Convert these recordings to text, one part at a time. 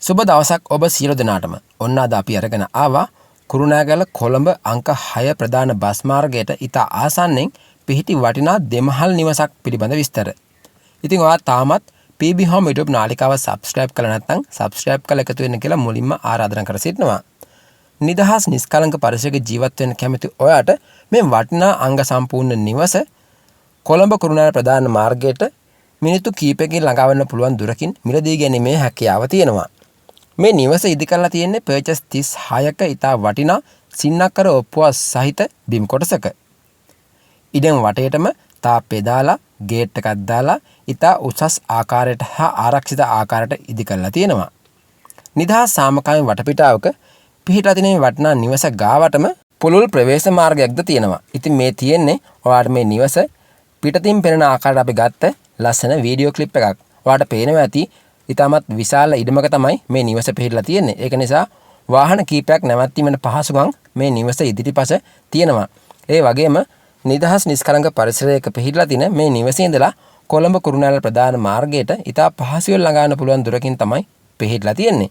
සුබ දවසක් ඔබ සියලු දෙනාටම. ඔන්න අද අපි අරගෙන ආවා කුරුණෑගල කොළඹ අංක 6 ප්‍රධාන බස් මාර්ගයට ඉතා ආසන්නෙන් පිහිටි වටිනා දෙමහල් නිවසක් පිළිබඳ විස්තර. ඉතින් ඔයා තාමත් PB Home YouTube නාලිකාව subscribe කරලා නැත්නම් subscribe කරලා එකතු වෙන්න කියලා මුලින්ම ආරාධනා කර සිටිනවා. නිදහස් නිස්කලංක පරිසරයක ජීවත් වෙන්න කැමති ඔයාට මේ වටිනා අංග සම්පූර්ණ නිවස කොළඹ කුරුණෑගල ප්‍රධාන මාර්ගයට මිනිත්තු කිහිපයකින් ළඟා වෙන්න පුළුවන් දුරකින් මිලදී ගැනීමේ හැකියාව තියෙනවා. මේ නිවස ඉදි කරලා තියෙන්නේ පර්චස් 36ක ඉතා වටිනා සින්නක්කර ඔප්පුව සහිත බිම් කොටසක. ඉඩම් වටේටම තාප්පේ දාලා ගේට් එකක් දාලා ඉතා උසස් ආකාරයට හා ආරක්ෂිත ආකාරයට ඉදි කරලා තියෙනවා. නිදහස් සාමකාමී වටපිටාවක පිහිටලා තියෙන වටිනා නිවස ගාවටම පුළුල් ප්‍රවේශ මාර්ගයක්ද තියෙනවා. ඉතින් මේ තියෙන්නේ ඔයාලට මේ නිවස පිටතින් පෙනෙන ආකාරයට අපි ගත්ත ලස්සන වීඩියෝ ක්ලිප් එකක්. ඔයාලට පේනවා ඇති ඉතාමත් විශාල ඉඩමක තමයි මේ නිවස පිහිටලා තියෙන්නේ. ඒක නිසා වාහන කීපයක් නැවැත්වීමේ පහසුකම් මේ නිවස ඉදිරිපස තියෙනවා. ඒ වගේම නිදහස් නිස්කලංක පරිසරයක පිහිටලා තියෙන මේ නිවසේ ඉඳලා කොළඹ කුරුණෑගල ප්‍රධාන මාර්ගයට ඉතා පහසුවෙන් ළඟා වෙන්න පුළුවන් දුරකින් තමයි පිහිටලා තියෙන්නේ.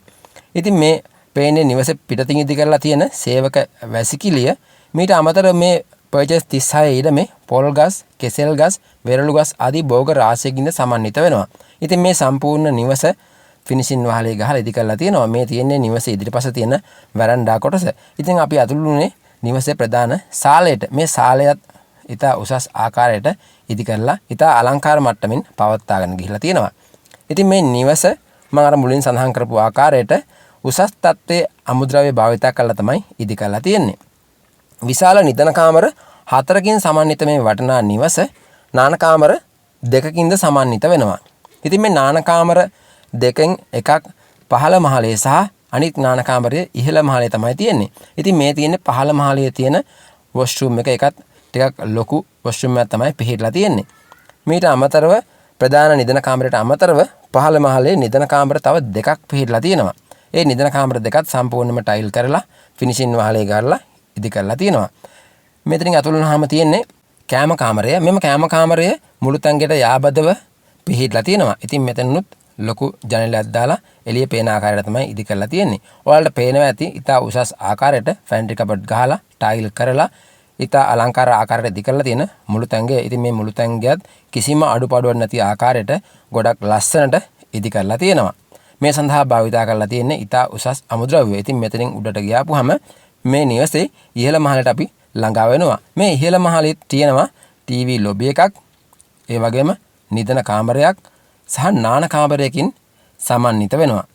ඉතින් මේ පේන්නේ නිවස පිටතින් ඉදි කරලා තියෙන සේවක වැසිකිළිය. මීට අමතරව මේ පර්චස් 36 ඉඩමේ පොල් ගස්, කෙසෙල් ගස්, වෙරළු ගස් ආදී භෝග රාශියකින් සමන්විත වෙනවා. ඉතින් මේ සම්පූර්ණ නිවස ෆිනිෂින් වහලේ ගහලා ඉදි කරලා තියෙනවා. මේ තියෙන්නේ නිවස ඉදිරිපස තියෙන වරන්ඩා කොටස. ඉතින් අපි අතුළුනේ නිවසේ ප්‍රධාන ශාලයට. මේ ශාලයත් ඉතා උසස් ආකාරයට ඉදි කරලා ඉතා අලංකාර මට්ටමින් පවත්වාගෙන ගිහිලා තියෙනවා. ඉතින් මේ නිවස මම අර මුලින් සඳහන් කරපු ආකාරයට උසස් තත්ත්වයේ අමුද්‍රව්‍ය භාවිත කරලා තමයි ඉදි කරලා තියෙන්නේ. විශාල නිදන කාමර 4කින් සමන්විත මේ වටිනා නිවස නාන කාමර 2කින්ද සමන්විත වෙනවා. ඉතින් මේ නාන කාමර දෙකෙන් එකක් පහළ මහලේ සහ අනිත් නාන කාමරයේ ඉහළ මහලේ තමයි තියෙන්නේ. ඉතින් මේ තියෙන්නේ පහළ මහලේ තියෙන වොෂ්රූම් එක. එකත් ටිකක් ලොකු වොෂ්රූම් එකක් තමයි පිහිටලා තියෙන්නේ. මීට අමතරව ප්‍රධාන නිදන කාමරයට අමතරව පහළ මහලේ නිදන කාමර තව දෙකක් පිහිටලා තියෙනවා. ඒ නිදන කාමර දෙකත් සම්පූර්ණයෙන්ම ටයිල් කරලා ෆිනිෂින් වහලේ ගාලා ඉදි කරලා තියෙනවා. මෙතනින් අතුලනහම තියෙන්නේ කෑම කාමරය. මෙම කෑම කාමරය මුළු තැන්ගෙට යාබදව පිහිටලා තියෙනවා. ඉතින් මෙතනනුත් ලොකු ජනේලයක් දාලා එළිය පේන ආකාරයට තමයි ඉදි කරලා තියෙන්නේ. ඔයාලට පේනවා ඇති ඉතා උසස් ආකාරයට ෆැන්ට්‍රි කබඩ් ගහලා ටයිල් කරලා ඉතා අලංකාර ආකාරයට ඉදි කරලා තියෙන මුළු තැන්ගේ. ඉතින් මේ මුළු තැන්ගයත් කිසිම අඩුපාඩුවක් නැති ආකාරයට ගොඩක් ලස්සනට ඉදි කරලා තියෙනවා. මේ සඳහා භාවිත කරලා තියෙන්නේ ඉතා උසස් අමුද්‍රව්‍ය. ඉතින් මෙතනින් උඩට ගියාපුවාම මේ නිවසේ ඉහළ මහලට අපි ළඟා වෙනවා. මේ ඉහළ මහලේ තියෙනවා ටීවී ලොබි එකක්, ඒ වගේම නිදන කාමරයක් සහ නාන කාමරයකින් සමන්විත වෙනවා.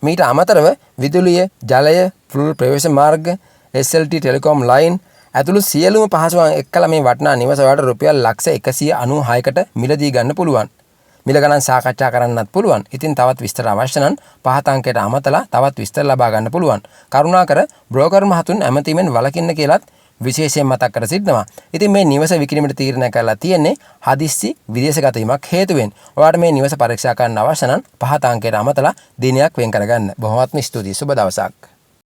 මීට අමතරව විදුලිය, ජලය, පුළුල් ප්‍රවේශ මාර්ග, SLT ටෙලිකොම් ලයින් ඇතුළු සියලුම පහසුකම් එක්කලා මේ වටිනා නිවස වලට රුපියල් ලක්ෂ 196කට මිලදී ගන්න පුළුවන්. මිල ගණන් සාකච්ඡා කරන්නත් පුළුවන්. ඉතින් තවත් විස්තර අවශ්‍ය නම් පහත අංකයට අමතලා තවත් විස්තර ලබා ගන්න පුළුවන්. කරුණාකර බ්‍රෝකර් මහතුන් ඇමතීමෙන් වළකින්න කියලාත් විශේෂයෙන් මතක් කර සිටිනවා. ඉතින් මේ නිවස විකිණීමට තීරණය කරලා තියෙන්නේ හදිස්සි විදේශගත වීමක් හේතුවෙන්. ඔයාලට මේ නිවස පරීක්ෂා කරන්න අවශ්‍ය නම් පහත අංකයට අමතලා දිනයක් වෙන් කරගන්න. බොහොමත්ම ස්තුතියි. සුබ දවසක්.